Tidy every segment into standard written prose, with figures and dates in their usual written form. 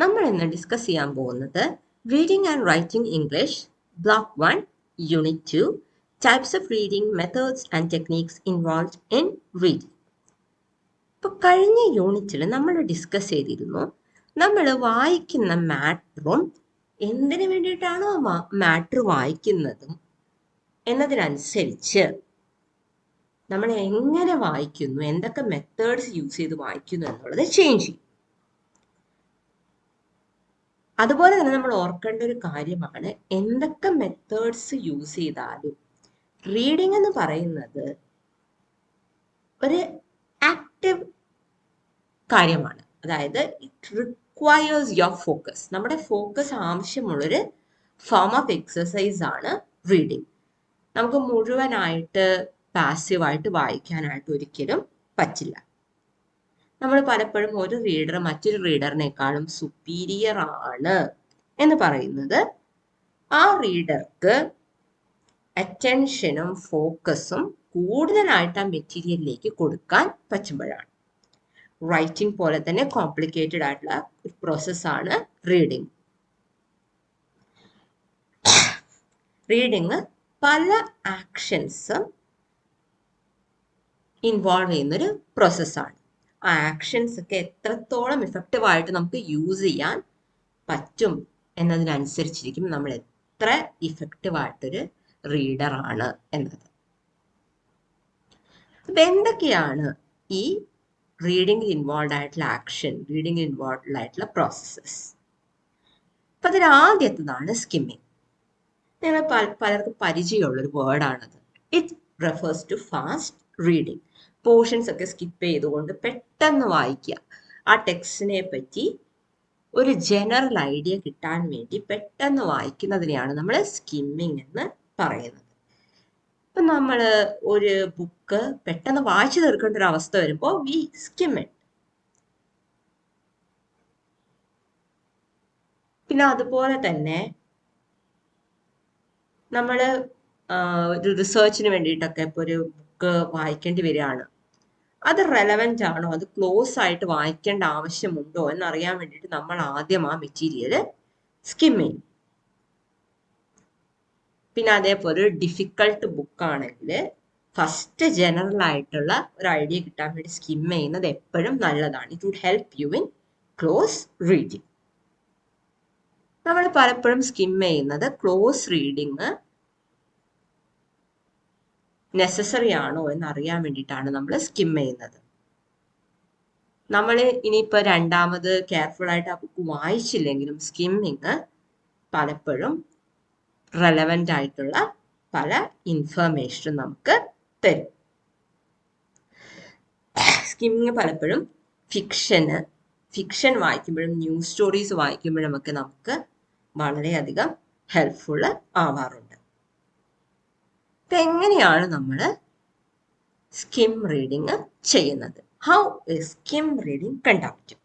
നമ്മൾ ഇന്ന് ഡിസ്കസ് ചെയ്യാൻ പോകുന്നത് reading and writing English block 1 unit 2 types of reading methods and techniques involved in reading. ഇപ്പോൾ കഴിഞ്ഞ യൂണിറ്റിൽ നമ്മൾ ഡിസ്കസ് ചെയ്തിരുന്നു നമ്മൾ വായിക്കുന്ന മാറ്ററും എന്തിനു വേണ്ടിയിട്ടാണോ മാറ്റർ വായിക്കുന്നതും എന്നതിനനുസരിച്ച് നമ്മൾ എങ്ങനെ വായിക്കുന്നു, എന്തൊക്കെ മെത്തേഡ്സ് യൂസ് ചെയ്ത് വായിക്കുന്നു എന്നുള്ളത് ചേഞ്ച് ചെയ്യും. അതുപോലെ തന്നെ നമ്മൾ ഓർക്കേണ്ട ഒരു കാര്യമാണ്, എന്തൊക്കെ മെത്തേഡ്സ് യൂസ് ചെയ്താലും റീഡിംഗ് എന്ന് പറയുന്നത് ഒരു ആക്റ്റീവ് കാര്യമാണ്. അതായത് ഇറ്റ് റിക്വയേഴ്സ് യുവർ ഫോക്കസ്. നമ്മുടെ ഫോക്കസ് ആവശ്യമുള്ളൊരു ഫോം ഓഫ് എക്സസൈസ് ആണ് റീഡിംഗ്. നമുക്ക് മുഴുവനായിട്ട് പാസീവായിട്ട് വായിക്കാനായിട്ട് ഒരിക്കലും പറ്റില്ല. നമ്മൾ പലപ്പോഴും ഒരു റീഡർ മറ്റൊരു റീഡറിനേക്കാളും സുപ്പീരിയർ ആണ് എന്ന് പറയുന്നത് ആ റീഡർക്ക് അറ്റൻഷനും ഫോക്കസും കൂടുതലായിട്ട് ആ മെറ്റീരിയലിലേക്ക് കൊടുക്കാൻ പറ്റുമ്പോഴാണ്. റൈറ്റിംഗ് പോലെ തന്നെ കോംപ്ലിക്കേറ്റഡ് ആയിട്ടുള്ള ഒരു പ്രോസസ്സാണ് റീഡിംഗ്. റീഡിംഗ് പല ആക്ഷൻസ് ഇൻവോൾവ് ചെയ്യുന്നൊരു പ്രോസസ്സാണ്. ആ ആക്ഷൻസ് ഒക്കെ എത്രത്തോളം ഇഫക്റ്റീവായിട്ട് നമുക്ക് യൂസ് ചെയ്യാൻ പറ്റും എന്നതിനനുസരിച്ചിരിക്കും നമ്മൾ എത്ര ഇഫക്റ്റീവായിട്ടൊരു റീഡർ ആണ് എന്നത്. അപ്പം എന്തൊക്കെയാണ് ഈ റീഡിംഗിൽ ഇൻവോൾവ് ആയിട്ടുള്ള ആക്ഷൻ, റീഡിംഗിൽ ഇൻവോൾവ് ആയിട്ടുള്ള പ്രോസസ്സസ്? അപ്പം അതിൽ ആദ്യത്തേതാണ് സ്കിമ്മിങ്. നിങ്ങൾ പലർക്കും പരിചയമുള്ളൊരു വേർഡാണത്. It refers to fast reading. Portions ഒക്കെ സ്കിപ്പ് ചെയ്തുകൊണ്ട് പെട്ടെന്ന് വായിക്കുക. ആ ടെക്സ്റ്റിനെ പറ്റി ഒരു ജനറൽ ഐഡിയ കിട്ടാൻ വേണ്ടി പെട്ടെന്ന് വായിക്കുന്നതിനെയാണ് നമ്മൾ സ്കിമ്മിങ് എന്ന് പറയുന്നത്. ഇപ്പം നമ്മൾ ഒരു ബുക്ക് പെട്ടെന്ന് വായിച്ചു തീർക്കേണ്ട ഒരു അവസ്ഥ വരുമ്പോൾ വി സ്കിം ഇറ്റ്. പിന്നെ അതുപോലെ തന്നെ നമ്മൾ ഒരു റിസർച്ചിന് വേണ്ടിയിട്ടൊക്കെ ഇപ്പോൾ ഒരു ബുക്ക് വായിക്കേണ്ടി വരികയാണ്, അത് റെലവൻ്റ് ആണോ, അത് ക്ലോസ് ആയിട്ട് വായിക്കേണ്ട ആവശ്യമുണ്ടോ എന്നറിയാൻ വേണ്ടിയിട്ട് നമ്മൾ ആദ്യം ആ മെറ്റീരിയൽ സ്കിം ചെയ്യും. പിന്നെ അതേപോലെ ഒരു ഡിഫിക്കൾട്ട് ബുക്കാണെങ്കിൽ ഫസ്റ്റ് ജനറൽ ആയിട്ടുള്ള ഒരു ഐഡിയ കിട്ടാൻ വേണ്ടി സ്കിം ചെയ്യുന്നത് എപ്പോഴും നല്ലതാണ്. It would help you in close reading. നമ്മൾ പലപ്പോഴും സ്കിം ചെയ്യുന്നത് ക്ലോസ് റീഡിങ് നെസസറി ആണോ എന്നറിയാൻ വേണ്ടിയിട്ടാണ് നമ്മൾ സ്കിം ചെയ്യുന്നത്. നമ്മൾ ഇനിയിപ്പോൾ രണ്ടാമത് കെയർഫുൾ ആയിട്ട് ആ ബുക്ക് വായിച്ചില്ലെങ്കിലും സ്കിമ്മിങ് പലപ്പോഴും റെലവൻ്റ് ആയിട്ടുള്ള പല ഇൻഫർമേഷനും നമുക്ക് തരും. സ്കിമ്മിങ് പലപ്പോഴും ഫിക്ഷൻ വായിക്കുമ്പോഴും ന്യൂസ് സ്റ്റോറീസ് വായിക്കുമ്പോഴും ഒക്കെ നമുക്ക് വളരെയധികം ഹെൽപ്ഫുൾ ആവാറുണ്ട്. ഇപ്പം എങ്ങനെയാണ് നമ്മൾ സ്കിം റീഡിങ് ചെയ്യുന്നത്? How is skim reading conducted?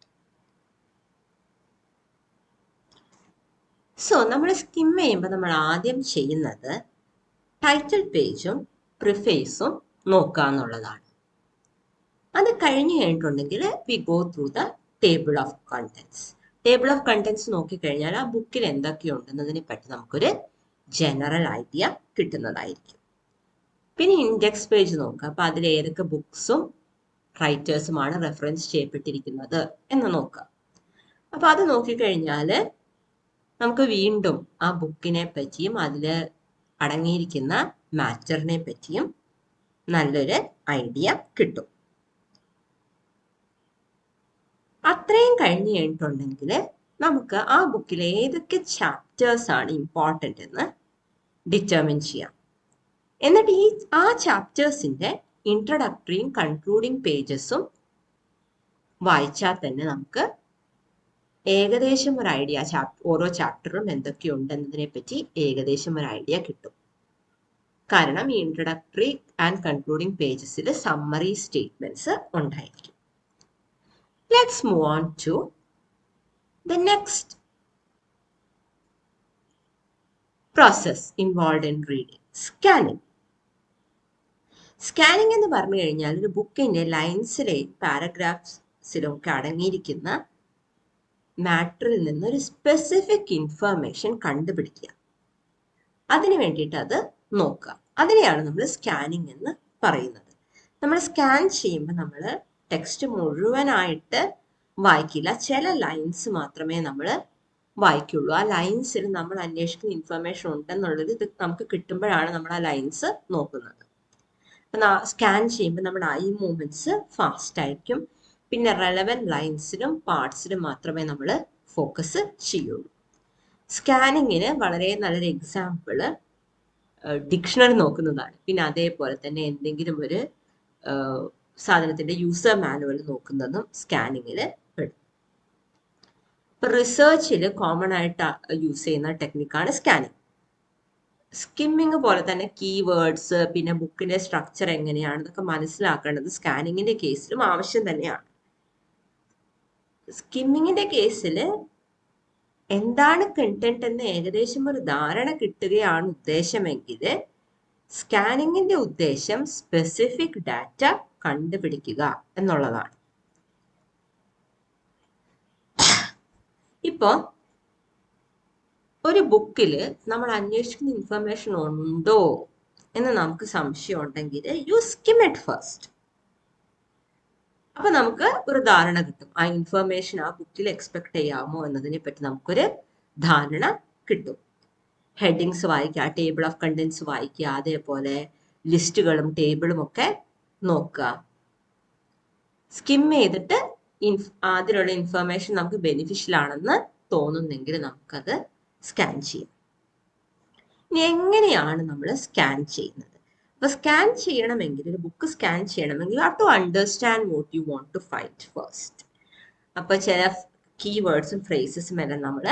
So നമ്മൾ സ്കിം ചെയ്യുമ്പോൾ നമ്മൾ ആദ്യം ചെയ്യുന്നത് ടൈറ്റിൽ പേജും പ്രിഫേസും നോക്കുക എന്നുള്ളതാണ്. അത് കഴിഞ്ഞു കഴിഞ്ഞിട്ടുണ്ടെങ്കിൽ we go through the table of contents. Table of contents നോക്കിക്കഴിഞ്ഞാൽ ആ ബുക്കിൽ എന്തൊക്കെയുണ്ടെന്നതിനെ പറ്റി നമുക്കൊരു ജനറൽ ഐഡിയ കിട്ടുന്നതായിരിക്കും. പിന്നെ ഇൻഡെക്സ് പേജ് നോക്കുക. അപ്പം അതിൽ ഏതൊക്കെ ബുക്സും റൈറ്റേഴ്സുമാണ് റെഫറൻസ് ചെയ്യപ്പെട്ടിരിക്കുന്നത് എന്ന് നോക്കുക. അപ്പം അത് നോക്കിക്കഴിഞ്ഞാൽ നമുക്ക് വീണ്ടും ആ ബുക്കിനെ പറ്റിയും അതിൽ അടങ്ങിയിരിക്കുന്ന മാറ്ററിനെ പറ്റിയും നല്ലൊരു ഐഡിയ കിട്ടും. അത്രയും കഴിഞ്ഞ് കഴിഞ്ഞിട്ടുണ്ടെങ്കിൽ നമുക്ക് ആ ബുക്കിൽ ഏതൊക്കെ ചാപ്റ്റേഴ്സ് ആണ് ഇമ്പോർട്ടൻ്റ് എന്ന് ഡിറ്റർമിൻ ചെയ്യാം. എന്നിട്ട് ആ ചാപ്റ്റേഴ്സിൻ്റെ ഇൻട്രഡക്ടറിയും കൺക്ലൂഡിങ് പേജസും വായിച്ചാൽ തന്നെ നമുക്ക് ഏകദേശം ഒരു ഐഡിയ, ഓരോ ചാപ്റ്ററും എന്തൊക്കെയുണ്ടെന്നതിനെ പറ്റി ഏകദേശം ഒരു ഐഡിയ കിട്ടും. കാരണം ഈ ഇൻട്രഡക്ടറി ആൻഡ് കൺക്ലൂഡിങ് പേജസിൽ സമ്മറി സ്റ്റേറ്റ്മെന്റ്സ് ഉണ്ടായിരിക്കും. Let's move on to the next process involved in reading, scanning. Scanning എന്ന് പറഞ്ഞു കഴിഞ്ഞാൽ ഒരു ബുക്കിൻ്റെ ലൈൻസിലെയും പാരഗ്രാഫ്സിലും ഒക്കെ അടങ്ങിയിരിക്കുന്ന മാറ്ററിൽ നിന്ന് ഒരു സ്പെസിഫിക് ഇൻഫർമേഷൻ കണ്ടുപിടിക്കുക. അതിന് വേണ്ടിയിട്ട് അത് നോക്കുക. അതിനെയാണ് നമ്മൾ സ്കാനിങ് എന്ന് പറയുന്നത്. നമ്മൾ സ്കാൻ ചെയ്യുമ്പോൾ നമ്മൾ ടെക്സ്റ്റ് മുഴുവനായിട്ട് വായിക്കില്ല, ചില ലൈൻസ് മാത്രമേ നമ്മൾ വായിക്കുള്ളൂ. ആ ലൈൻസിൽ നമ്മൾ അന്വേഷിക്കുന്ന ഇൻഫർമേഷൻ ഉണ്ടെന്നുള്ളത് ഇത് നമുക്ക് കിട്ടുമ്പോഴാണ് നമ്മൾ ആ ലൈൻസ് നോക്കുന്നത്. സ്കാൻ ചെയ്യുമ്പോൾ നമ്മുടെ ഐ മൂവ്മെന്റ്സ് ഫാസ്റ്റ് ആയിരിക്കും. പിന്നെ റെലവൻറ്റ് ലൈൻസിലും പാർട്സിലും മാത്രമേ നമ്മൾ ഫോക്കസ് ചെയ്യുള്ളൂ. സ്കാനിങ്ങിന് വളരെ നല്ലൊരു എക്സാമ്പിള് ഡിക്ഷണറി നോക്കുന്നതാണ്. പിന്നെ അതേപോലെ തന്നെ എന്തെങ്കിലും ഒരു സാധനത്തിന്റെ യൂസർ മാനുവൽ നോക്കുന്നതും സ്കാനിങ്ങിൽ പെടും. ഇപ്പൊ റിസർച്ചിൽ കോമൺ ആയിട്ട് യൂസ് ചെയ്യുന്ന ടെക്നിക്കാണ് സ്കാനിങ്. സ്കിമ്മിങ് പോലെ തന്നെ കീവേഡ്സ്, പിന്നെ ബുക്കിന്റെ സ്ട്രക്ചർ എങ്ങനെയാണെന്നൊക്കെ മനസ്സിലാക്കേണ്ടത് സ്കാനിങ്ങിന്റെ കേസിലും ആവശ്യം തന്നെയാണ്. സ്കിമ്മിങ്ങിന്റെ കേസിൽ എന്താണ് കണ്ടന്റ് എന്ന് ഏകദേശം ഒരു ധാരണ കിട്ടുകയാണ് ഉദ്ദേശമെങ്കിൽ, സ്കാനിങ്ങിന്റെ ഉദ്ദേശം സ്പെസിഫിക് ഡാറ്റ കണ്ടുപിടിക്കുക എന്നുള്ളതാണ്. ഇപ്പോ ഒരു ബുക്കിൽ നമ്മൾ അന്വേഷിക്കുന്ന ഇൻഫർമേഷൻ ഉണ്ടോ എന്ന് നമുക്ക് സംശയം ഉണ്ടെങ്കിൽ യു സ്കിം ഇറ്റ് ഫസ്റ്റ്. അപ്പൊ നമുക്ക് ഒരു ധാരണ കിട്ടും, ആ ഇൻഫർമേഷൻ ആ ബുക്കിൽ എക്സ്പെക്ട് ചെയ്യാമോ എന്നതിനെ പറ്റി നമുക്കൊരു ധാരണ കിട്ടും. ഹെഡിങ്സ് വായിക്കുക, ടേബിൾ ഓഫ് കണ്ടന്റ്സ് വായിക്കുക, അതേപോലെ ലിസ്റ്റുകളും ടേബിളും ഒക്കെ നോക്കുക. സ്കിം ചെയ്തിട്ട് അതിലുള്ള ഇൻഫർമേഷൻ നമുക്ക് ബെനിഫിഷ്യൽ ആണെന്ന് തോന്നുന്നെങ്കിൽ നമുക്കത് സ്കാൻ ചെയ്യാം. ഇനി എങ്ങനെയാണ് നമ്മൾ സ്കാൻ ചെയ്യുന്നത്? അപ്പൊ സ്കാൻ ചെയ്യണമെങ്കിൽ, ഒരു ബുക്ക് സ്കാൻ ചെയ്യണമെങ്കിൽ you have to understand what you want to find first. അപ്പൊ ചില കീവേഡ്സും ഫ്രേസസും എല്ലാം നമ്മൾ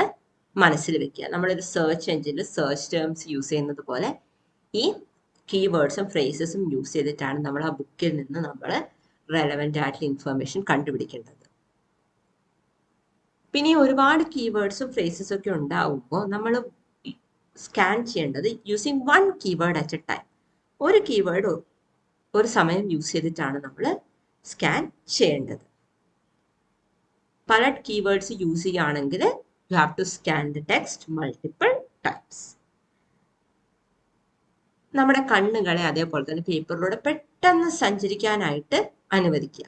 മനസ്സിൽ വെക്കുക. നമ്മളൊരു സെർച്ച് എഞ്ചിനിൽ സെർച്ച് ടേംസ് യൂസ് ചെയ്യുന്നത് പോലെ ഈ കീവേഡ്സും ഫ്രേസസും യൂസ് ചെയ്തിട്ടാണ് നമ്മൾ ആ ബുക്കിൽ നിന്ന് നമ്മൾ റെലവെന്റ് ആയിട്ടുള്ള ഇൻഫർമേഷൻ കണ്ടുപിടിക്കേണ്ടത്. പിന്നെ ഒരുപാട് കീവേഡ്സും ഫ്രേസസും ഒക്കെ ഉണ്ടാവുമ്പോൾ നമ്മൾ സ്കാൻ ചെയ്യേണ്ടത് using one keyword at a time. ഒരു കീവേഡ് ഒരു സമയം യൂസ് ചെയ്തിട്ടാണ് നമ്മൾ സ്കാൻ ചെയ്യേണ്ടത്. പല കീവേഡ്സ് യൂസ് ചെയ്യുകയാണെങ്കിൽ you have to scan the text multiple times. നമ്മുടെ കണ്ണുകളെ അതേപോലെ തന്നെ പേപ്പറിലൂടെ പെട്ടെന്ന് സഞ്ചരിക്കാനായിട്ട് അനുവദിക്കുക.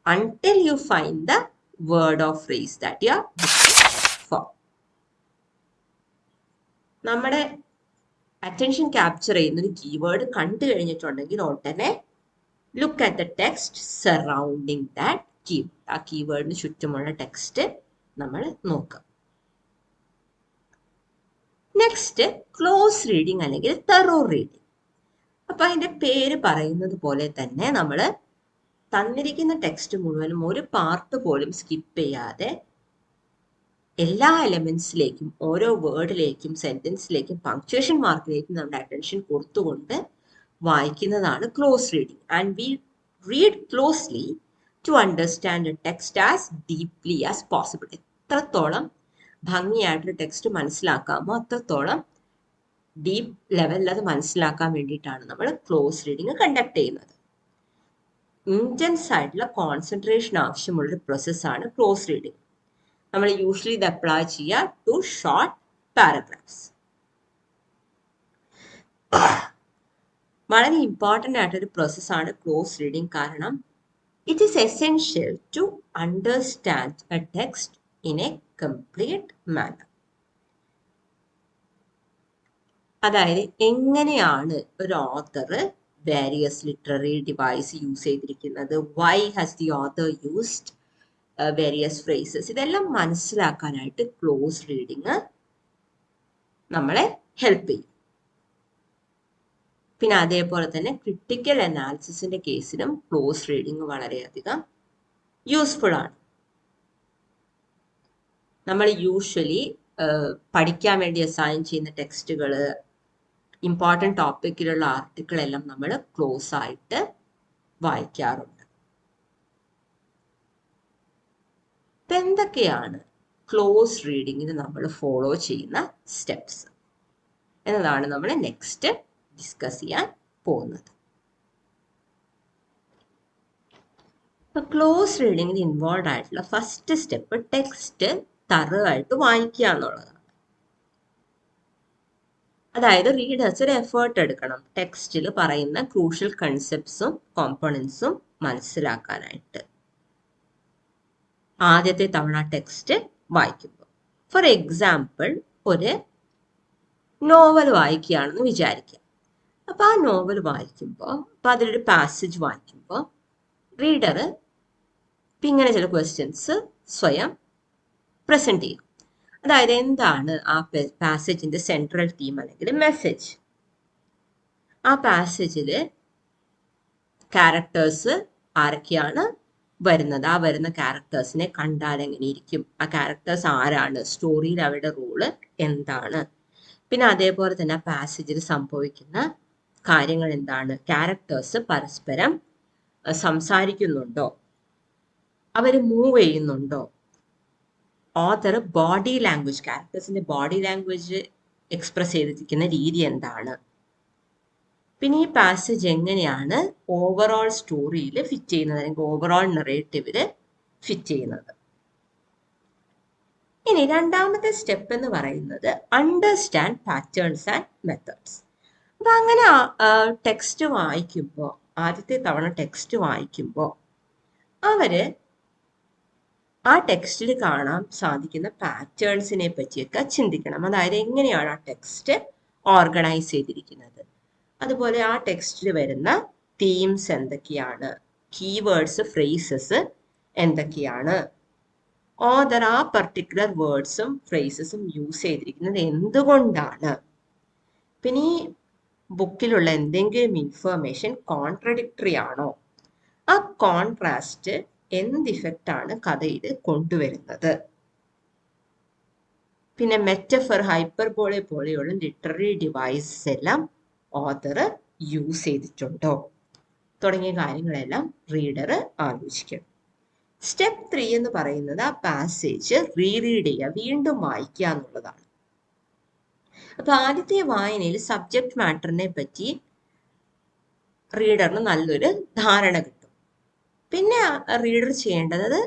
until you find the word or phrase that you are looking for. നമ്മുടെ അറ്റൻഷൻ ക്യാപ്ചർ ചെയ്യുന്ന ഒരു കീവേഡ് കണ്ടു കഴിഞ്ഞിട്ടുണ്ടെങ്കിൽ ഉടനെ look at the text surrounding that keyword. ആ കീവേഡിന് ചുറ്റുമുള്ള ടെക്സ്റ്റ് നമ്മൾ നോക്കുക. നെക്സ്റ്റ് ക്ലോസ് റീഡിങ് അല്ലെങ്കിൽ തറോ റീഡിങ്. അപ്പൊ അതിന്റെ പേര് പറയുന്നത് പോലെ തന്നെ നമ്മൾ തന്നിരിക്കുന്ന ടെക്സ്റ്റ് മുഴുവനും ഒരു പാർട്ട് പോലും സ്കിപ്പ് ചെയ്യാതെ എല്ലാ എലമെന്റ്സിലേക്കും, ഓരോ വേർഡിലേക്കും, സെന്റൻസിലേക്കും, പങ്ക്ച്വേഷൻ മാർക്കിലേക്കും നമ്മുടെ അറ്റൻഷൻ കൊടുത്തുകൊണ്ട് വായിക്കുന്നതാണ് close reading. And we read closely to understand a text as deeply as possible. എത്രത്തോളം ഭംഗിയായിട്ടൊരു ടെക്സ്റ്റ് മനസ്സിലാക്കാമോ അത്രത്തോളം ഡീപ്പ് ലെവലിൽ അത് മനസ്സിലാക്കാൻ വേണ്ടിയിട്ടാണ് നമ്മൾ ക്ലോസ് റീഡിങ് കണ്ടക്ട് ചെയ്യുന്നത്. ഇന്റൻസ് ആയിട്ടുള്ള കോൺസെൻട്രേഷൻ ആവശ്യമുള്ളൊരു പ്രോസസ്സാണ് ക്ലോസ് റീഡിങ്. നമ്മൾ യൂഷ്വലി ഇത് അപ്ലൈ ചെയ്യുക ടു ഷോർട്ട് പാരഗ്രാഫ്സ്. വളരെ ഇമ്പോർട്ടൻ്റ് ആയിട്ടൊരു പ്രോസസ്സാണ് ക്ലോസ് റീഡിങ്. കാരണം it is essential to understand a text in a complete manner. അതായത് എങ്ങനെയാണ് ഒരു author various literary device use ചെയ്തിരിക്കുന്നത്, why has the author used various phrases, ഇതെല്ലാം മനസ്സിലാക്കാനായിട്ട് ക്ലോസ് റീഡിങ് നമ്മളെ ഹെൽപ്പ് ചെയ്യും. പിന്നെ അതേപോലെ തന്നെ ക്രിട്ടിക്കൽ അനാലിസിസിന്റെ കേസിലും ക്ലോസ് റീഡിങ് വളരെയധികം യൂസ്ഫുൾ ആണ്. നമ്മൾ യൂഷ്വലി പഠിക്കാൻ വേണ്ടി അസൈൻ ചെയ്യുന്ന ടെക്സ്റ്റുകൾ, ഇമ്പോർട്ടൻ്റ് ടോപ്പിക്കിലുള്ള ആർട്ടിക്കിൾ എല്ലാം നമ്മൾ ക്ലോസ് ആയിട്ട് വായിക്കാറുണ്ട്. ഇപ്പം എന്തൊക്കെയാണ് ക്ലോസ് റീഡിങ്ങിന് നമ്മൾ ഫോളോ ചെയ്യുന്ന സ്റ്റെപ്സ് എന്നതാണ് നമ്മൾ നെക്സ്റ്റ് ഡിസ്കസ് ചെയ്യാൻ പോകുന്നത്. ക്ലോസ് റീഡിങ്ങിന് ഇൻവോൾവ് ആയിട്ടുള്ള ഫസ്റ്റ് സ്റ്റെപ്പ് ടെക്സ്റ്റ് തറവായിട്ട് വായിക്കുക എന്നുള്ളതാണ്. അതായത് റീഡേഴ്സ് ഒരു എഫേർട്ട് എടുക്കണം ടെക്സ്റ്റിൽ പറയുന്ന ക്രൂഷ്യൽ കൺസെപ്റ്റ്സും കോമ്പണൻസും മനസ്സിലാക്കാനായിട്ട് ആദ്യത്തെ തവണ ടെക്സ്റ്റ് വായിക്കുമ്പോൾ. ഫോർ എക്സാമ്പിൾ, ഒരു നോവൽ വായിക്കുകയാണെന്ന് വിചാരിക്കുക. അപ്പോൾ ആ നോവൽ വായിക്കുമ്പോൾ, അപ്പോൾ അതിലൊരു പാസേജ് വായിക്കുമ്പോൾ റീഡർ ഇങ്ങനെ ചില ക്വസ്റ്റ്യൻസ് സ്വയം പ്രസന്റ് ചെയ്യും. അതായത് എന്താണ് ആ പാസേജിന്റെ സെൻട്രൽ തീം അല്ലെങ്കിൽ മെസ്സേജ്, ആ പാസേജിൽ ക്യാരക്ടേഴ്സ് ആരൊക്കെയാണ് വരുന്നത്, ആ വരുന്ന ക്യാരക്ടേഴ്സിനെ കണ്ടാൽ എങ്ങനെ ഇരിക്കും, ആ ക്യാരക്ടേഴ്സ് ആരാണ്, സ്റ്റോറിയിൽ അവരുടെ റോള് എന്താണ്, പിന്നെ അതേപോലെ തന്നെ ആ പാസേജിൽ സംഭവിക്കുന്ന കാര്യങ്ങൾ എന്താണ്, ക്യാരക്ടേഴ്സ് പരസ്പരം സംസാരിക്കുന്നുണ്ടോ, അവർ മൂവ് ചെയ്യുന്നുണ്ടോ, ഓതർ ബോഡി ലാംഗ്വേജ്, ക്യാരക്ടേഴ്സിന്റെ ബോഡി ലാംഗ്വേജ് എക്സ്പ്രസ് ചെയ്തിരിക്കുന്ന രീതി എന്താണ്, പിന്നെ ഈ പാസേജ് എങ്ങനെയാണ് ഓവറോൾ സ്റ്റോറിയിൽ ഫിറ്റ് ചെയ്യുന്നത്, അല്ലെങ്കിൽ ഓവറോൾ നറേറ്റീവിൽ ഫിറ്റ് ചെയ്യുന്നത്. ഇനി രണ്ടാമത്തെ സ്റ്റെപ്പ് എന്ന് പറയുന്നത് അണ്ടർസ്റ്റാൻഡ് പാറ്റേൺസ് ആൻഡ് മെത്തേഡ്സ്. അപ്പൊ അങ്ങനെ ടെക്സ്റ്റ് വായിക്കുമ്പോൾ, ആദ്യത്തെ തവണ ടെക്സ്റ്റ് വായിക്കുമ്പോൾ അവര് ആ ടെക്സ്റ്റിൽ കാണാൻ സാധിക്കുന്ന പാറ്റേൺസിനെ പറ്റിയൊക്കെ ചിന്തിക്കണം. അതായത് എങ്ങനെയാണ് ആ ടെക്സ്റ്റ് ഓർഗനൈസ് ചെയ്തിരിക്കുന്നത്, അതുപോലെ ആ ടെക്സ്റ്റിൽ വരുന്ന തീംസ് എന്തൊക്കെയാണ്, കീവേഡ്സ് ഫ്രേസസ് എന്തൊക്കെയാണ്, ഓതർ ആ പർട്ടിക്കുലർ വേർഡ്സും ഫ്രേസസും യൂസ് ചെയ്തിരിക്കുന്നത് എന്തുകൊണ്ടാണ്, പിന്നെ ഈ ബുക്കിലുള്ള എന്തെങ്കിലും ഇൻഫർമേഷൻ കോൺട്രഡിക്ടറി ആണോ, ആ കോൺട്രാസ്റ്റ് എന്ത് ഇഫക്റ്റ് ആണ് കഥയിൽ കൊണ്ടുവരുന്നത്, പിന്നെ മെറ്റഫർ, ഹൈപ്പർബോളെ പോലെയുള്ള ലിറ്റററി ഡിവൈസസ് എല്ലാം ഓതർ യൂസ് ചെയ്തിട്ടുണ്ടോ, തുടങ്ങിയ കാര്യങ്ങളെല്ലാം റീഡർ ആലോചിക്കണം. സ്റ്റെപ്പ് 3 എന്ന് പറയുന്നത് ആ പാസേജ് റീറീഡ് ചെയ്യുക, വീണ്ടും വായിക്കുക എന്നുള്ളതാണ്. അപ്പൊ ആദ്യത്തെ വായനയിൽ സബ്ജക്ട് മാറ്ററിനെ പറ്റി റീഡറിന് നല്ലൊരു ധാരണ കിട്ടും. പിന്നെ റീഡർ ചെയ്യേണ്ടത്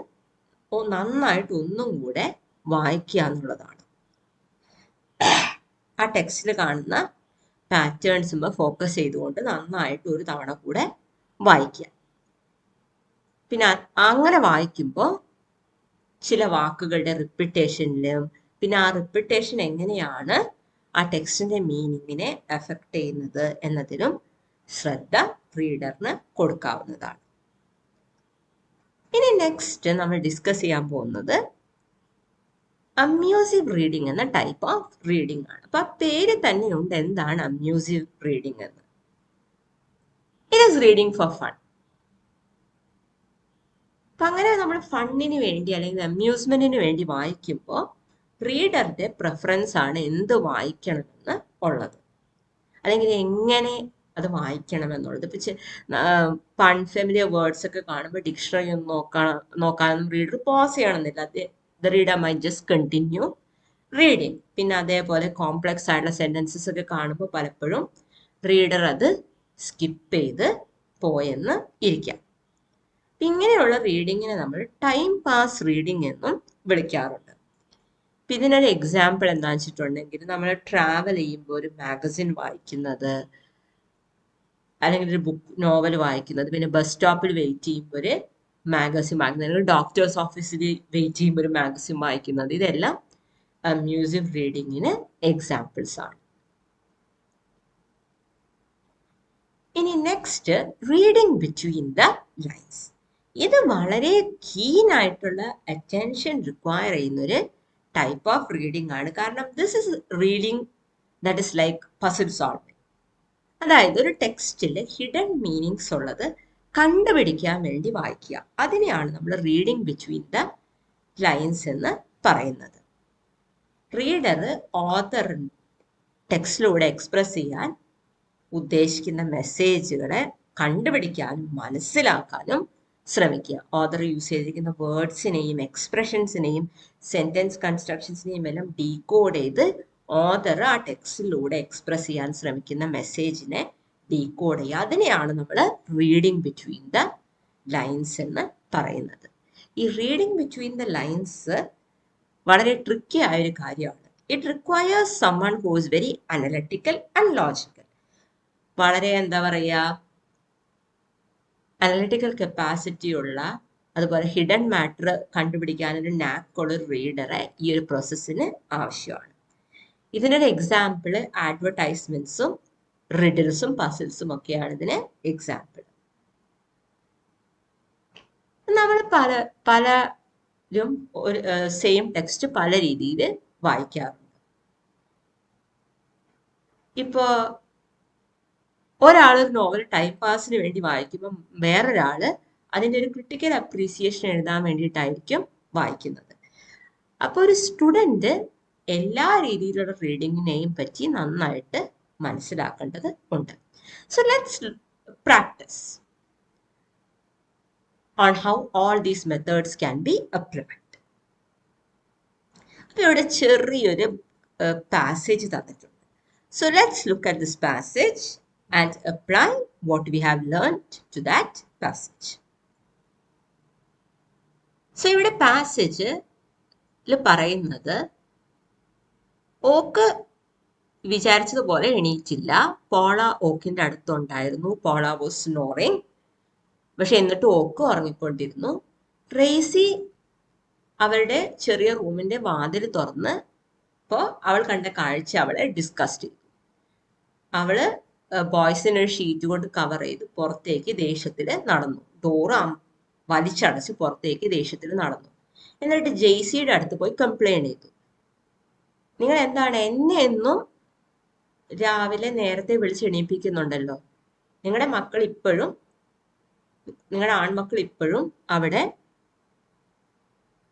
നന്നായിട്ട് ഒന്നും കൂടെ വായിക്കുക എന്നുള്ളതാണ്. ആ ടെക്സ്റ്റിൽ കാണുന്ന പാറ്റേൺസും ഫോക്കസ് ചെയ്തുകൊണ്ട് നന്നായിട്ട് ഒരു തവണ കൂടെ വായിക്കുക. പിന്നെ അങ്ങനെ വായിക്കുമ്പോൾ ചില വാക്കുകളുടെ റിപ്പീറ്റേഷനിലും, പിന്നെ ആ റിപ്പീറ്റേഷൻ എങ്ങനെയാണ് ആ ടെക്സ്റ്റിന്റെ മീനിങ്ങിനെ എഫക്ട് ചെയ്യുന്നത് എന്നതിലും ശ്രദ്ധ റീഡറിന് കൊടുക്കാവുന്നതാണ്. ഇനി നെക്സ്റ്റ് നമ്മൾ ഡിസ്കസ് ചെയ്യാൻ പോകുന്നത് അമ്യൂസീവ് റീഡിംഗ് എന്ന ടൈപ്പ് ഓഫ് റീഡിംഗ് ആണ്. അപ്പൊ ആ പേര് തന്നെയുണ്ട് എന്താണ് അമ്യൂസീവ് റീഡിംഗ് എന്ന്. It is reading for fun. അപ്പൊ അങ്ങനെ നമ്മൾ ഫണ്ണിന് വേണ്ടി അല്ലെങ്കിൽ അമ്യൂസ്മെന്റിന് വേണ്ടി വായിക്കുമ്പോൾ റീഡറുടെ പ്രിഫറൻസ് ആണ് എന്ത് വായിക്കണമെന്ന് ഉള്ളത്, അല്ലെങ്കിൽ എങ്ങനെ അത് വായിക്കണം എന്നുള്ളത്. ഇപ്പൊ അൺഫെമിലിയർ വേർഡ്സ് ഒക്കെ കാണുമ്പോൾ ഡിക്ഷണറി ഒന്നും നോക്കാനൊന്നും റീഡർ പോസ് ചെയ്യണമെന്നില്ല. The reader my just continue reading. പിന്നെ അതേപോലെ കോംപ്ലക്സ് ആയിട്ടുള്ള സെന്റൻസസ് ഒക്കെ കാണുമ്പോൾ പലപ്പോഴും റീഡർ അത് സ്കിപ്പ് ചെയ്ത് പോയെന്ന് ഇരിക്കാം. ഇങ്ങനെയുള്ള റീഡിങ്ങിനെ നമ്മൾ ടൈം പാസ് റീഡിംഗ് എന്നും വിളിക്കാറുണ്ട്. ഇതിനൊരു എക്സാമ്പിൾ എന്താണെന്ന് വെച്ചിട്ടുണ്ടെങ്കിൽ, നമ്മൾ ട്രാവൽ ചെയ്യുമ്പോൾ ഒരു മാഗസിൻ വായിക്കുന്നത്, അല്ലെങ്കിൽ ഒരു ബുക്ക് നോവൽ വായിക്കുന്നത്, പിന്നെ ബസ് സ്റ്റോപ്പിൽ വെയിറ്റ് ചെയ്യുമ്പോൾ ഒരു മാഗസിൻ വായിക്കുന്നത്, അല്ലെങ്കിൽ ഡോക്ടേഴ്സ് ഓഫീസിൽ വെയിറ്റ് ചെയ്യുമ്പോൾ ഒരു മാഗസിൻ വായിക്കുന്നത്, ഇതെല്ലാം അമ്യൂസീവ് റീഡിങ്ങിന് എക്സാമ്പിൾസ് ആണ്. ഇനി next reading between the lines. ഇത് വളരെ കീൻ ആയിട്ടുള്ള അറ്റൻഷൻ റിക്വയർ ചെയ്യുന്ന ഒരു ടൈപ്പ് ഓഫ് റീഡിംഗ് ആണ്. കാരണം this is reading that is like puzzle solving. അതായത് ഒരു ടെക്സ്റ്റിൽ ഹിഡൻ മീനിങ്സ് ഉള്ളത് കണ്ടുപിടിക്കാൻ വേണ്ടി വായിക്കുക. അതിനെയാണ് നമ്മൾ റീഡിംഗ് ബിറ്റ്വീൻ ദ ലൈൻസ് എന്ന് പറയുന്നത്. റീഡർ ഓതർ ടെക്സ്റ്റിലൂടെ എക്സ്പ്രസ് ചെയ്യാൻ ഉദ്ദേശിക്കുന്ന മെസ്സേജുകളെ കണ്ടുപിടിക്കാനും മനസ്സിലാക്കാനും ശ്രമിക്കുക. ഓതർ യൂസ് ചെയ്തിരിക്കുന്ന വേർഡ്സിനെയും എക്സ്പ്രഷൻസിനെയും സെന്റൻസ് കൺസ്ട്രക്ഷൻസിനെയും എല്ലാം ഡീകോഡ് ചെയ്ത് ഓതർ ആ ടെക്സ്റ്റിലൂടെ എക്സ്പ്രസ് ചെയ്യാൻ ശ്രമിക്കുന്ന മെസ്സേജിനെ ഡീകോഡ് ചെയ്യുക. അതിനെയാണ് നമ്മൾ റീഡിംഗ് ബിറ്റ്വീൻ ദ ലൈൻസ് എന്ന് പറയുന്നത്. ഈ റീഡിംഗ് ബിറ്റ്വീൻ ദ ലൈൻസ് വളരെ ട്രിക്കി ആയൊരു കാര്യമാണ്. It requires someone who is very analytical and logical. വളരെ എന്താ പറയുക, അനലിറ്റിക്കൽ കപ്പാസിറ്റി ഉള്ള, അതുപോലെ ഹിഡൻ മാറ്റർ കണ്ടുപിടിക്കാനൊരു നാക്കുള്ള ഒരു റീഡറെ ഈ ഒരു പ്രോസസ്സിന് ആവശ്യമാണ്. ഇതിനൊരു എക്സാമ്പിൾ അഡ്വർടൈസ്മെന്റ്സും റിഡിൽസും പസിൽസും ഒക്കെയാണ് ഇതിന് എക്സാമ്പിൾ. നമ്മൾ പലരും ഒരു സെയിം ടെക്സ്റ്റ് പല രീതിയിൽ വായിക്കാറുണ്ട്. ഇപ്പോ ഒരാൾ ഒരു നോവൽ ടൈം പാസിന് വേണ്ടി വായിക്കുമ്പോൾ വേറൊരാള് അതിൻ്റെ ഒരു ക്രിട്ടിക്കൽ അപ്രീസിയേഷൻ എഴുതാൻ വേണ്ടിയിട്ടായിരിക്കും വായിക്കുന്നത്. അപ്പോൾ ഒരു സ്റ്റുഡൻറ് എല്ലാ രീതിയിലുള്ള റീഡിങ്ങിനെയും പറ്റി നന്നായിട്ട് മനസ്സിലാക്കേണ്ടത് ഉണ്ട്. So let's practice on how all these methods can be applied. അപ്പോൾ ഇവിടെ ചെറിയൊരു പാസേജ് തന്നിട്ടുണ്ട്. So let's look at this passage and apply what we have learned to that passage. So ഇവിടെ പാസേജിൽ പറയുന്നത്, ഓക്ക് വിചാരിച്ചതുപോലെ എണീറ്റില്ല. പോള ഓക്കിന്റെ അടുത്തുണ്ടായിരുന്നു. പോള വാസ് സ്നോറിങ്. പക്ഷെ എന്നിട്ട് ഓക്ക് ഉറങ്ങിക്കൊണ്ടിരുന്നു. ട്രേസി അവരുടെ ചെറിയ റൂമിന്റെ വാതിൽ തുറന്ന് ഇപ്പോൾ അവൾ കണ്ട കാഴ്ച അവളെ ഡിസ്കസ്റ്റ് ചെയ്തു. അവള് ബോയ്സിനെ ഒരു ഷീറ്റ് കൊണ്ട് കവർ ചെയ്ത് പുറത്തേക്ക് ദേഷ്യത്തിൽ നടന്നു. ഡോറ് വലിച്ചടച്ച് പുറത്തേക്ക് ദേഷ്യത്തിൽ നടന്നു. എന്നിട്ട് ജെയ്സിയുടെ അടുത്ത് പോയി കംപ്ലൈന്റ് ചെയ്തു, നിങ്ങൾ എന്താണ് എന്നെ എന്നും രാവിലെ നേരത്തെ വിളിച്ച് എണീപ്പിക്കുന്നുണ്ടല്ലോ, നിങ്ങളുടെ ആൺമക്കൾ ഇപ്പോഴും അവിടെ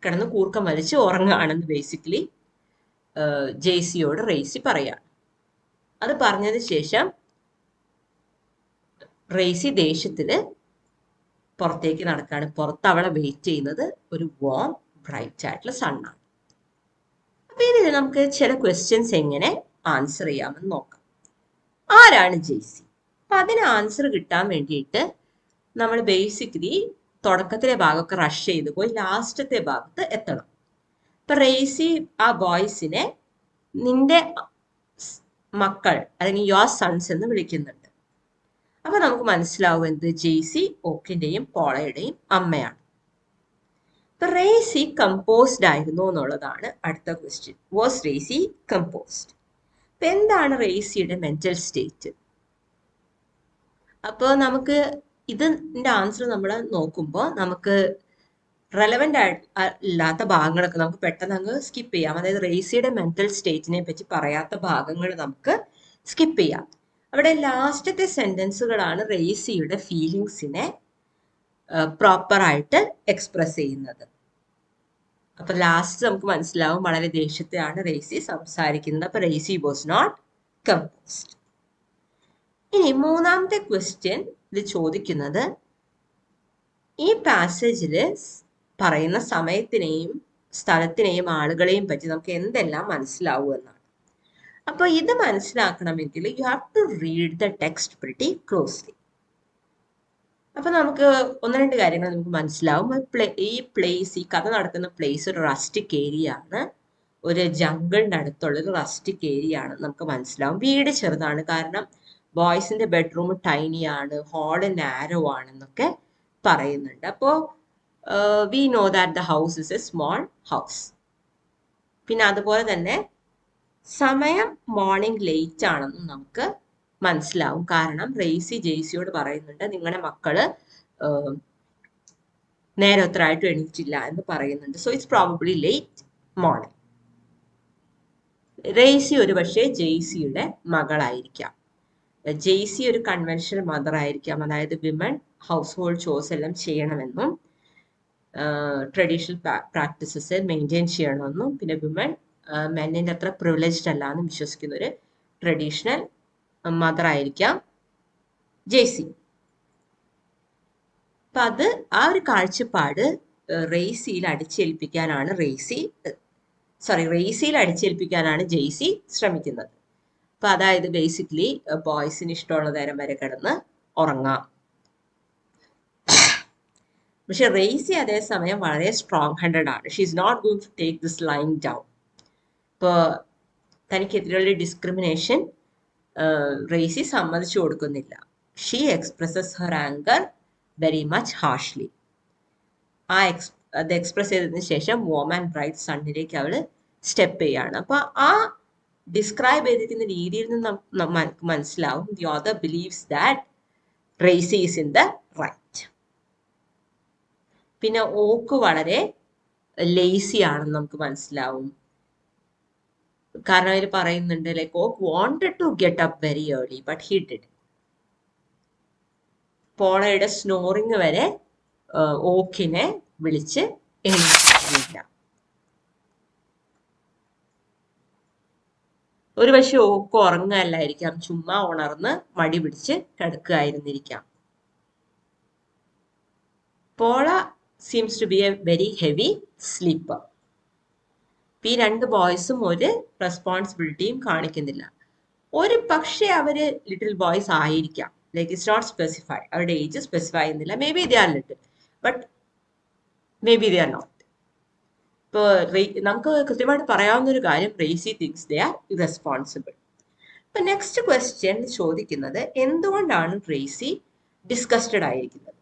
കിടന്ന് കൂർക്കം വലിച്ച് ഉറങ്ങുകയാണെന്ന് ബേസിക്കലി ജെയ്സിയോട് റേസി പറയാണ്. അത് പറഞ്ഞതിന് ശേഷം റേസി ദേഷ്യത്തില് പുറത്തേക്ക് നടക്കാണ്. പുറത്ത് അവളെ വെയിറ്റ് ചെയ്യുന്നത് ഒരു വാം ബ്രൈറ്റ് ആയിട്ടുള്ള സണ്ണാണ്. അപ്പൊ ഇതിൽ നമുക്ക് ചില ക്വസ്റ്റ്യൻസ് എങ്ങനെ ആൻസർ ചെയ്യാമെന്ന് നോക്കാം. ആരാണ് ജെയ്സി? അപ്പൊ അതിന് ആൻസർ കിട്ടാൻ വേണ്ടിയിട്ട് നമ്മൾ ബേസിക്കലി തുടക്കത്തിലെ ഭാഗമൊക്കെ റഷ് ചെയ്ത് പോയി ലാസ്റ്റത്തെ ഭാഗത്ത് എത്തണം. ഇപ്പൊ റേസി ആ ബോയ്സിനെ നിന്റെ മക്കൾ അല്ലെങ്കിൽ യുവർ സൺസ് എന്ന് വിളിക്കുന്നുണ്ട്. അപ്പൊ നമുക്ക് മനസ്സിലാവും എന്ത്, ജെയ്സി ഓക്കിന്റെയും പോളയുടെയും അമ്മയാണ്. ഇപ്പൊ റേസി കമ്പോസ്ഡ് ആയിരുന്നു എന്നുള്ളതാണ് അടുത്ത ക്വസ്റ്റ്യൻ. Was റേസി composed? അപ്പൊ എന്താണ് റേസിയുടെ മെന്റൽ സ്റ്റേറ്റ്? അപ്പോൾ നമുക്ക് ഇതിന്റെ ആൻസർ നമ്മൾ നോക്കുമ്പോൾ നമുക്ക് റെലവെന്റ് ഇല്ലാത്ത ഭാഗങ്ങളൊക്കെ നമുക്ക് പെട്ടെന്ന് അങ്ങ് സ്കിപ്പ് ചെയ്യാം. അതായത് റേസിയുടെ മെന്റൽ സ്റ്റേറ്റിനെ പറ്റി പറയാത്ത ഭാഗങ്ങൾ നമുക്ക് സ്കിപ്പ് ചെയ്യാം. അവിടെ ലാസ്റ്റത്തെ സെന്റൻസുകളാണ് റേസിയുടെ ഫീലിങ്സിനെ പ്രോപ്പറായിട്ട് എക്സ്പ്രസ് ചെയ്യുന്നത്. അപ്പൊ ലാസ്റ്റ് നമുക്ക് മനസ്സിലാവും വളരെ ദേഷ്യത്തെയാണ് റേസി സംസാരിക്കുന്നത്. അപ്പൊ റേസി വാസ് നോട്ട് കമ്പോസ്ഡ്. ഇനി മൂന്നാമത്തെ ക്വസ്റ്റ്യൻ ഇത് ചോദിക്കുന്നത്, ഈ പാസേജില് പറയുന്ന സമയത്തിനെയും സ്ഥലത്തിനെയും ആളുകളെയും പറ്റി നമുക്ക് എന്തെല്ലാം മനസ്സിലാവും എന്നാണ്. അപ്പൊ ഇത് മനസ്സിലാക്കണമെങ്കിൽ you have to read the text pretty closely. അപ്പൊ നമുക്ക് ഒന്ന് രണ്ട് കാര്യങ്ങൾ നമുക്ക് മനസ്സിലാവും. ഈ പ്ലേസ്, ഈ കഥ നടക്കുന്ന പ്ലേസ് ഒരു റസ്റ്റിക് ഏരിയ ആണ്, ഒരു ജംഗിളിന്റെ അടുത്തുള്ള ഒരു റസ്റ്റിക് ഏരിയ ആണ് നമുക്ക് മനസ്സിലാവും. വീട് ചെറുതാണ്, കാരണം ബോയ്സിന്റെ ബെഡ്റൂം ടൈനി ആണ്, ഹാള് നാരോ ആണെന്നൊക്കെ പറയുന്നുണ്ട്. അപ്പോൾ we know that the house is A small house. പിന്നെ അതുപോലെ തന്നെ സമയം മോർണിംഗ് ലേറ്റ് ആണെന്നും നമുക്ക് മനസ്സിലാവും, കാരണം റേസി ജെയ്സിയോട് പറയുന്നുണ്ട് നിങ്ങളുടെ മക്കള് നേരെ ഉത്തരമായിട്ട് എണീറ്റില്ല എന്ന് പറയുന്നുണ്ട്. So it's probably late morning. Racy ഒരു പക്ഷേ ജെയ്സിയുടെ മകളായിരിക്കാം. ജെയ്സി ഒരു കൺവെൻഷണൽ മദർ ആയിരിക്കാം, അതായത് വിമൻ ഹൗസ് ഹോൾഡ് ചോസ് എല്ലാം ചെയ്യണമെന്നും ട്രഡീഷണൽ പ്രാക്ടീസസ് മെയിൻറ്റെയിൻ ചെയ്യണമെന്നും, പിന്നെ വിമൻ മെന്നിൻ്റെ അത്ര പ്രിവിലേജ്ഡ് അല്ല എന്നും വിശ്വസിക്കുന്ന ഒരു ട്രഡീഷണൽ മദർ ആയിരിക്കാം ജെയ്സി. അപ്പൊ അത് ആ ഒരു കാഴ്ചപ്പാട് റേസിയിൽ അടിച്ചേൽപ്പിക്കാനാണ് ജെയ്സി ശ്രമിക്കുന്നത്. അപ്പൊ അതായത് ബേസിക്കലി ബോയ്സിന് ഇഷ്ടമുള്ള നേരം വരെ കിടന്ന് ഉറങ്ങാം. പക്ഷെ റേസി അതേസമയം വളരെ സ്ട്രോങ് ഹാൻഡഡ് ആണ്. She is not going to take this line down. ഇപ്പോൾ തനിക്കെതിരെയുള്ള ഡിസ്ക്രിമിനേഷൻ റേസി സമ്മതിച്ചു കൊടുക്കുന്നില്ല. She expresses her anger very much harshly. അത് എക്സ്പ്രസ് ചെയ്തതിന് ശേഷം വാം ആൻഡ് ബ്രൈറ്റ് സണ്ണിലേക്ക് അവൾ സ്റ്റെപ്പ് ചെയ്യാണ്. അപ്പൊ ആ ഡിസ്ക്രൈബ് ചെയ്തിരിക്കുന്ന രീതിയിൽ നിന്ന് നമുക്ക് മനസ്സിലാവും the author believes that Racy is in the right. പിന്നെ ഓക്ക് വളരെ ലേസി ആണെന്ന് നമുക്ക് മനസ്സിലാവും. കാരണം അതിൽ പറയുന്നുണ്ട് like Oak wanted to get up very early but he did. പോളയുടെ സ്നോറിങ് വരെ ഓക്കിനെ വിളിച്ച് എണീറ്റില്ല. ഒരു പക്ഷെ ഓക്ക് ഉറങ്ങല്ലായിരിക്കാം, ചുമ്മാ ഉണർന്ന് മടി പിടിച്ച് കിടക്കുകയായിരുന്നിരിക്കാം. Paula seems to be a very heavy sleeper. ഈ രണ്ട് ബോയ്സും ഒരു റെസ്പോൺസിബിലിറ്റിയും കാണിക്കുന്നില്ല. ഒരു പക്ഷെ അവര് ലിറ്റിൽ ബോയ്സ് ആയിരിക്കാം. ലൈക്ക് ഇറ്റ്സ് നോട്ട് സ്പെസിഫൈ, അവരുടെ ഏജ് സ്പെസിഫൈ ചെയ്യുന്നില്ല. Maybe they are little but maybe they are not. ഇപ്പോൾ നമുക്ക് കൃത്യമായിട്ട് പറയാവുന്ന ഒരു കാര്യം, racy things they are irresponsible. ഇപ്പൊ നെക്സ്റ്റ് ക്വസ്റ്റ്യൻ ചോദിക്കുന്നത് എന്തുകൊണ്ടാണ് റേസി ഡിസ്കസ്റ്റഡ് ആയിരിക്കുന്നത്?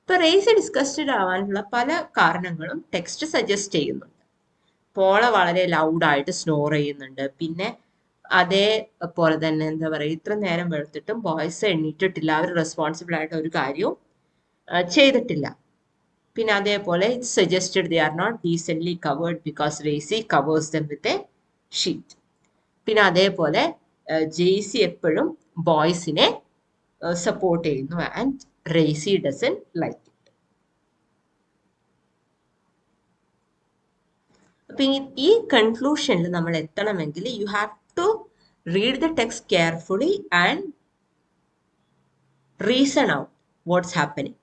ഇപ്പൊ റേസി ഡിസ്കസ്റ്റഡ് ആവാനുള്ള പല കാരണങ്ങളും ടെക്സ്റ്റ് സജസ്റ്റ് ചെയ്യുന്നുണ്ട്. പോള വളരെ ലൗഡായിട്ട് സ്നോർ ചെയ്യുന്നുണ്ട്. പിന്നെ അതേപോലെ തന്നെ എന്താ പറയുക, ഇത്ര നേരം വെളുത്തിട്ടും ബോയ്സ് എണ്ണീറ്റിട്ടില്ല, അവർ റെസ്പോൺസിബിൾ ആയിട്ട് ഒരു കാര്യവും ചെയ്തിട്ടില്ല. പിന്നെ അതേപോലെ it's suggested they are not decently covered because Racy covers them with a sheet. പിന്നെ അതേപോലെ ജെയ്സി എപ്പോഴും ബോയ്സിനെ സപ്പോർട്ട് ചെയ്യുന്നു and Racy doesn't like it. അപ്പൊ ഈ കൺക്ലൂഷനിൽ നമ്മൾ എത്തണമെങ്കിൽ you have to read the text carefully and reason out what's happening.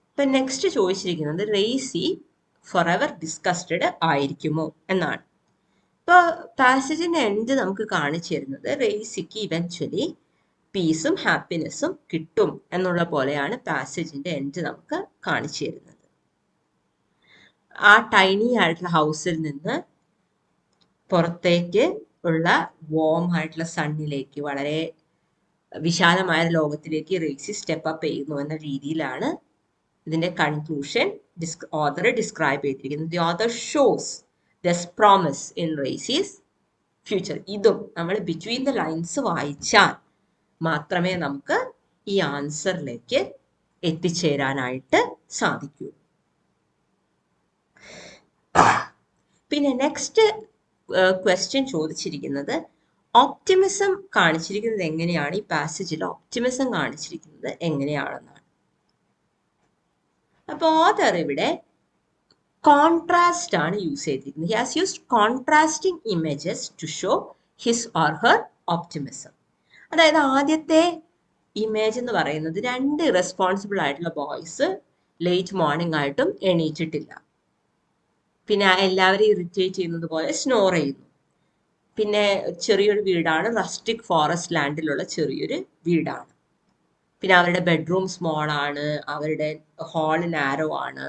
ഇപ്പൊ നെക്സ്റ്റ് ചോദിച്ചിരിക്കുന്നത് റേസി ഫോർ എവർ ഡിസ്കസ്റ്റഡ് ആയിരിക്കുമോ എന്നാണ്. ഇപ്പൊ പാസേജിന്റെ എൻഡ് നമുക്ക് കാണിച്ചു തരുന്നത് റേസിക്ക് ഇവൻച്വലി പീസും ഹാപ്പിനെസ്സും കിട്ടും എന്നുള്ള പോലെയാണ് പാസേജിന്റെ എൻഡ് നമുക്ക് കാണിച്ചു തരുന്നത്. ആ ടൈനി ആയിട്ടുള്ള ഹൗസിൽ നിന്ന് പുറത്തേക്ക് ഉള്ള വോം ആയിട്ടുള്ള സണ്ണിലേക്ക്, വളരെ വിശാലമായ ലോകത്തിലേക്ക് റേസി സ്റ്റെപ്പ് അപ്പ് ചെയ്യുന്നു എന്ന രീതിയിലാണ് ഇതിന്റെ കൺക്ലൂഷൻ ഓതർ ഡിസ്ക്രൈബ് ചെയ്തിരിക്കുന്നത്. The author shows this promise in racists future. ഇതും നമ്മൾ ബിറ്റ്വീൻ ദ ലൈൻസ് വായിച്ചാൽ മാത്രമേ നമുക്ക് ഈ ആൻസറിലേക്ക് എത്തിച്ചേരാനായിട്ട് സാധിക്കൂ. പിന്നെ നെക്സ്റ്റ് ക്വസ്റ്റ്യൻ ചോദിച്ചിരിക്കുന്നത് ഓപ്റ്റിമിസം കാണിച്ചിരിക്കുന്നത് എങ്ങനെയാണ്, ഈ പാസേജിൽ ഓപ്റ്റിമിസം കാണിച്ചിരിക്കുന്നത് എങ്ങനെയാണെന്നാണ്. അപ്പൊ ഓതർ ഇവിടെ കോൺട്രാസ്റ്റ് ആണ് യൂസ് ചെയ്തിരിക്കുന്നത്. He has used contrasting images to show his or her optimism. അതായത് ആദ്യത്തെ ഇമേജ് എന്ന് പറയുന്നത് രണ്ട് ഇറസ്പോൺസിബിൾ ആയിട്ടുള്ള ബോയ്സ് ലേറ്റ് മോർണിംഗ് ആയിട്ടും എണീറ്റിട്ടില്ല. പിന്നെ എല്ലാവരും ഇറിറ്റേറ്റ് ചെയ്യുന്നത് പോലെ സ്നോർ ചെയ്യുന്നു. പിന്നെ ചെറിയൊരു വീടാണ്, റസ്റ്റിക് ഫോറസ്റ്റ് ലാൻഡിലുള്ള ചെറിയൊരു വീടാണ്. പിന്നെ അവരുടെ ബെഡ്റൂം സ്മോൾ ആണ്, അവരുടെ ഹാൾ നാരോ ആണ്.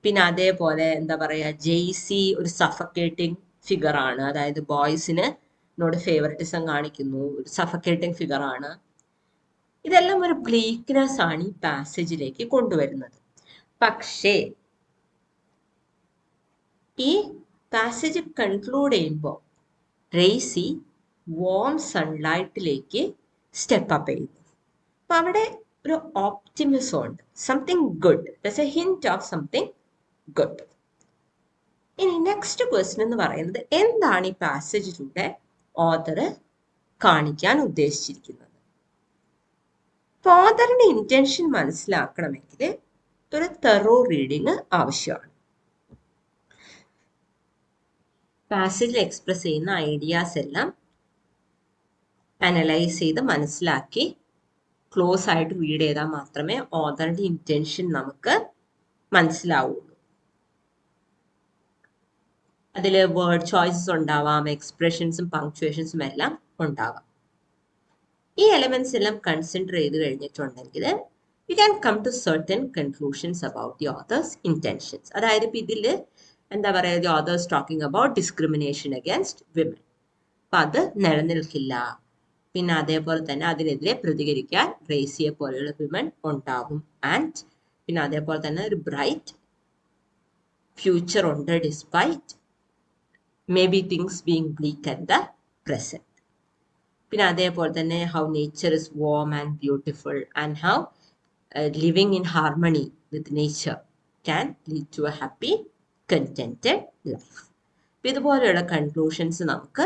പിന്നെ അതേപോലെ എന്താ പറയുക, ജെയ്സി ഒരു സഫക്കേറ്റിംഗ് ഫിഗർ ആണ്, അതായത് ബോയ്സിന് നോട് ഫേവറിറ്റിസം കാണിക്കുന്നു, ഒരു സഫക്കേറ്റിംഗ് ഫിഗർ ആണ്. ഇതെല്ലാം ഒരു ബ്ലീക്ക്നെസ് ആണ് ഈ പാസേജിലേക്ക് കൊണ്ടുവരുന്നത്. പക്ഷേ ഈ പാസേജ് കൺക്ലൂഡ് ചെയ്യുമ്പോൾ റേസി വാം സൺലൈറ്റിലേക്ക് സ്റ്റെപ്പ് അപ്പ് ചെയ്യുന്നു. അപ്പൊ അവിടെ ഒരു ഓപ്റ്റിമിസം ഉണ്ട്, something good, A hint of something good. ഇനി നെക്സ്റ്റ് ക്വസ്റ്റ്യൻ എന്ന് പറയുന്നത് എന്താണ് ഈ പാസേജിലൂടെ ഓതർ കാണിക്കാൻ ഉദ്ദേശിച്ചിരിക്കുന്നത്? അപ്പൊ ഓതറിന്റെ ഇന്റൻഷൻ മനസ്സിലാക്കണമെങ്കിൽ ഒരു തെറോ റീഡിങ് ആവശ്യമാണ്. പാസേജിൽ എക്സ്പ്രസ് ചെയ്യുന്ന ഐഡിയാസ് എല്ലാം അനലൈസ് ചെയ്ത് മനസ്സിലാക്കി ക്ലോസ് ആയിട്ട് റീഡ് ചെയ്താൽ മാത്രമേ ഓതറിന്റെ ഇന്റൻഷൻ നമുക്ക് മനസ്സിലാവുള്ളൂ. അതിൽ വേർഡ് ചോയ്സസ് ഉണ്ടാവാം, എക്സ്പ്രഷൻസും പങ്ക്ച്വേഷൻസും എല്ലാം ഉണ്ടാവാം. ഈ എലമെന്റ്സ് എല്ലാം കൺസിഡർ ചെയ്ത് കഴിഞ്ഞിട്ടുണ്ടെങ്കിൽ you can come to certain conclusions about the author's intentions. അതായത് ഇപ്പം ഇതിൽ എന്താ പറയുക, the author's talking about discrimination against women. അപ്പം അത് നിലനിൽക്കില്ല. പിന്നെ അതേപോലെ തന്നെ അതിനെതിരെ പ്രതികരിക്കാൻ റേസിയെ പോലെയുള്ള വിമൻ ഉണ്ടാവും. ആൻഡ് പിന്നെ അതേപോലെ തന്നെ ഒരു ബ്രൈറ്റ് ഫ്യൂച്ചർ ഉണ്ട് despite maybe things being bleak at the present. പിന്നെ അതേപോലെ തന്നെ how nature is warm and beautiful and how living in harmony with nature can lead to a happy contented life. ഇതുപോലെയുള്ള conclusions നമുക്ക്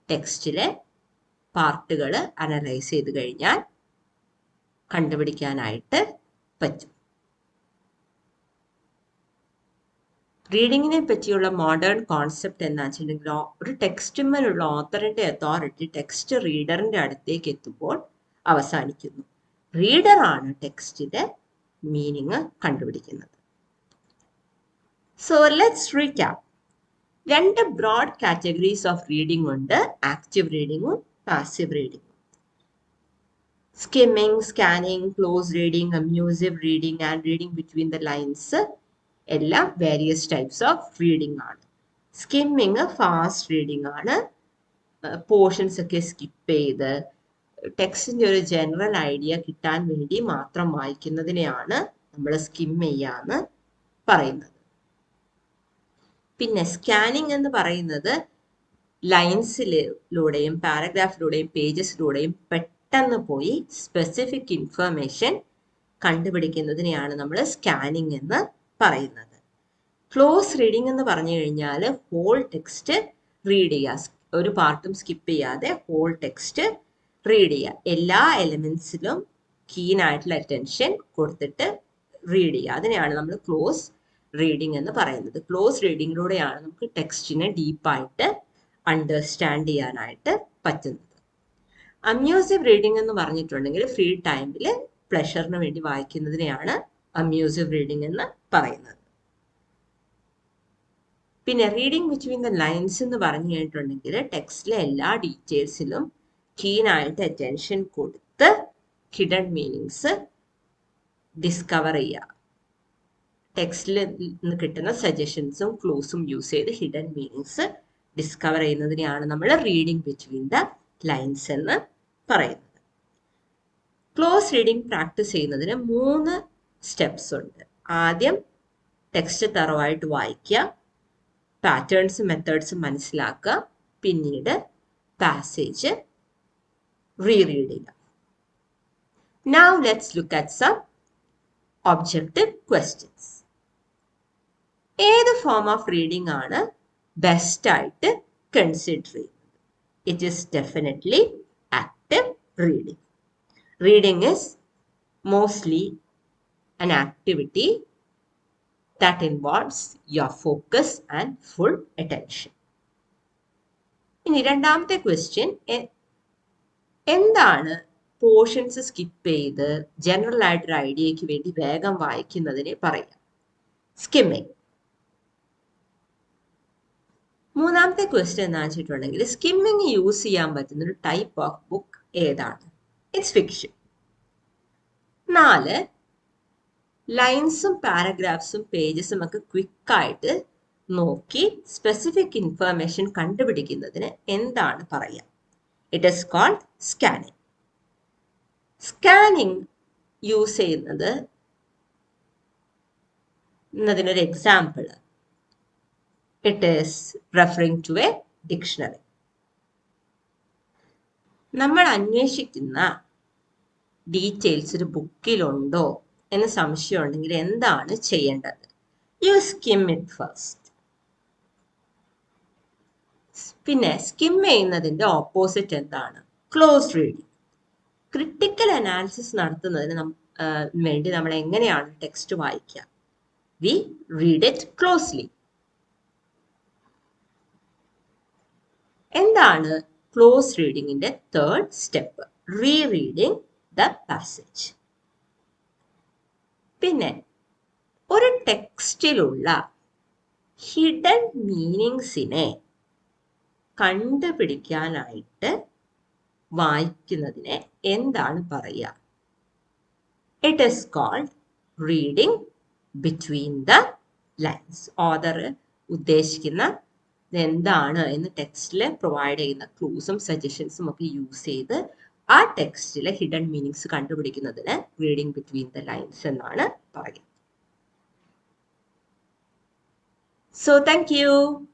ടെക്സ്റ്റിലെ പാർട്ടുകൾ analyse ചെയ്ത് കഴിഞ്ഞാൽ കണ്ടുപിടിക്കാനായിട്ട് പറ്റും. റീഡിങ്ങിനെ പറ്റിയുള്ള മോഡേൺ കോൺസെപ്റ്റ് എന്താ വെച്ചിട്ടുണ്ടെങ്കിൽ, ഒരു ടെക്സ്റ്റുമ്മലുള്ള ഓത്തറിന്റെ അതോറിറ്റി ടെക്സ്റ്റ് റീഡറിന്റെ അടുത്തേക്ക് എത്തുമ്പോൾ അവസാനിക്കുന്നു. റീഡറാണ് ടെക്സ്റ്റിന്റെ മീനിങ് കണ്ടുപിടിക്കുന്നത്. So let's recap. 2 broad categories of reading ഉണ്ട്, ആക്റ്റീവ് റീഡിങ്ങും പാസീവ് റീഡിങ്ങും. Skimming, scanning, close reading, amusive reading and reading between the lines എല്ലാം വേരിയസ് ടൈപ്സ് ഓഫ് റീഡിംഗ് ആണ്. സ്കിമ്മിങ് ഫാസ്റ്റ് റീഡിംഗ് ആണ്. പോർഷൻസ് ഒക്കെ സ്കിപ്പ് ചെയ്ത് ടെക്സ്റ്റിന്റെ ഒരു ജനറൽ ഐഡിയ കിട്ടാൻ വേണ്ടി മാത്രം വായിക്കുന്നതിനെയാണ് നമ്മൾ സ്കിം ചെയ്യാന്ന് പറയുന്നത്. പിന്നെ സ്കാനിങ് എന്ന് പറയുന്നത് ലൈൻസിലൂടെയും പാരഗ്രാഫിലൂടെയും പേജസിലൂടെയും പെട്ടെന്ന് പോയി സ്പെസിഫിക് ഇൻഫർമേഷൻ കണ്ടുപിടിക്കുന്നതിനെയാണ് നമ്മൾ സ്കാനിങ് എന്ന് പറയുന്നത്. ക്ലോസ് റീഡിംഗ് എന്ന് പറഞ്ഞു കഴിഞ്ഞാൽ ഹോൾ ടെക്സ്റ്റ് റീഡ് ചെയ്യുക, ഒരു പാർട്ടും സ്കിപ്പ് ചെയ്യാതെ ഹോൾ ടെക്സ്റ്റ് റീഡ് ചെയ്യുക, എല്ലാ എലിമെന്റ്സിലും കീനായിട്ടുള്ള അറ്റൻഷൻ കൊടുത്തിട്ട് റീഡ് ചെയ്യുക. അതിനെയാണ് നമ്മൾ ക്ലോസ് റീഡിംഗ് എന്ന് പറയുന്നത്. ക്ലോസ് റീഡിങ്ങിലൂടെയാണ് നമുക്ക് ടെക്സ്റ്റിനെ ഡീപ്പായിട്ട് അണ്ടർസ്റ്റാൻഡ് ചെയ്യാനായിട്ട് പറ്റുന്നത്. അമ്യൂസീവ് റീഡിംഗ് എന്ന് പറഞ്ഞിട്ടുണ്ടെങ്കിൽ ഫ്രീ ടൈമിൽ പ്ലഷറിന് വേണ്ടി വായിക്കുന്നതിനെയാണ് അമ്യൂസീവ് റീഡിംഗ് എന്ന് പറയുന്നത്. പിന്നെ റീഡിംഗ് ബിറ്റ്വീൻ ദ ലൈൻസ് എന്ന് പറഞ്ഞു കഴിഞ്ഞിട്ടുണ്ടെങ്കിൽ ടെക്സ്റ്റിലെ എല്ലാ ഡീറ്റെയിൽസിലും കീനായിട്ട് അറ്റൻഷൻ കൊടുത്ത് ഹിഡൻ മീനിങ്സ് ഡിസ്കവർ ചെയ്യുക. ടെക്സ്റ്റിൽ നിന്ന് കിട്ടുന്ന സജഷൻസും ക്ലൂസും യൂസ് ചെയ്ത് ഹിഡൻ മീനിങ്സ് ഡിസ്കവർ ചെയ്യുന്നതിനെയാണ് നമ്മൾ റീഡിംഗ് ബിറ്റ്വീൻ ദ ലൈൻസ് എന്ന് പറയുന്നത്. ക്ലോസ് റീഡിംഗ് പ്രാക്ടീസ് ചെയ്യുന്നതിന് 3 സ്റ്റെപ്സ് ഉണ്ട്. ആദ്യം ടെക്സ്റ്റ് തറവായിട്ട് വായിക്കുക, പാറ്റേൺസും മെത്തേഡ്സും മനസ്സിലാക്കുക, പിന്നീട് പാസേജ് റീറീഡ് ചെയ്യുക. Now let's look at some objective questions. ഏത് ഫോം ഓഫ് റീഡിംഗ് ആണ് ബെസ്റ്റ് ആയിട്ട് കൺസിഡർ ചെയ്യുന്നത്? It is definitely active reading. Reading is mostly an activity that involves your focus and full attention. ഇനി രണ്ടാമത്തെ question, എന്താണ് portions skip ചെയ്ത് general ആയിട്ടൊരു ഐഡിയയ്ക്ക് വേണ്ടി വേഗം വായിക്കുന്നതിനെ പറയാം? സ്കിമ്മിങ്. മൂന്നാമത്തെ ക്വസ്റ്റ്യൻ എന്താ വെച്ചിട്ടുണ്ടെങ്കിൽ, സ്കിമ്മിങ് യൂസ് ചെയ്യാൻ പറ്റുന്ന ഒരു ടൈപ്പ് ഓഫ് ബുക്ക് ഏതാണ്? It's fiction. 4, ലൈൻസും പാരഗ്രാഫ്സും പേജസും ഒക്കെ ക്വിക്കായിട്ട് നോക്കി സ്പെസിഫിക് ഇൻഫർമേഷൻ കണ്ടുപിടിക്കുന്നതിന് എന്താണ് പറയുക? It is called scanning. Scanning use ചെയ്യുന്നത് എന്നതിനൊരു example, it is referring to a dictionary. നമ്മൾ അന്വേഷിക്കുന്ന ഡീറ്റെയിൽസ് ഒരു ബുക്കിലുണ്ടോ എന്ന് സംശയം ഉണ്ടെങ്കിൽ എന്താണ് ചെയ്യേണ്ടത്? You skim it first. പിന്നെ സ്കിം ചെയ്യുന്നതിന്റെ ഓപ്പോസിറ്റ് എന്താണ്? Close reading. ക്രിട്ടിക്കൽ അനാലിസിസ് നടത്തുന്നതിന് വേണ്ടി നമ്മൾ എങ്ങനെയാണ് ടെക്സ്റ്റ് വായിക്കുക? We read it closely. എന്താണ് ക്ലോസ് റീഡിങ്ങിന്റെ third step? Rereading the passage. പിന്നെ ഒരു ടെക്സ്റ്റിലുള്ള ഹിഡൻ മീനിങ്സിനെ കണ്ടുപിടിക്കാനായിട്ട് വായിക്കുന്നതിനെ എന്താണ് പറയുക? It is called reading between the lines. Author ഉദ്ദേശിക്കുന്ന എന്താണ് എന്ന് ടെക്സ്റ്റിൽ പ്രൊവൈഡ് ചെയ്യുന്ന ക്ലൂസും സജഷൻസും ഒക്കെ യൂസ് ചെയ്ത് ആ ടെക്സ്റ്റിലെ ഹിഡൻ മീനിങ്സ് കണ്ടുപിടിക്കുന്നതിന് റീഡിംഗ് ബിറ്റ്വീൻ ദ ലൈൻസ് എന്നാണ് പറയുന്നത്. So thank you.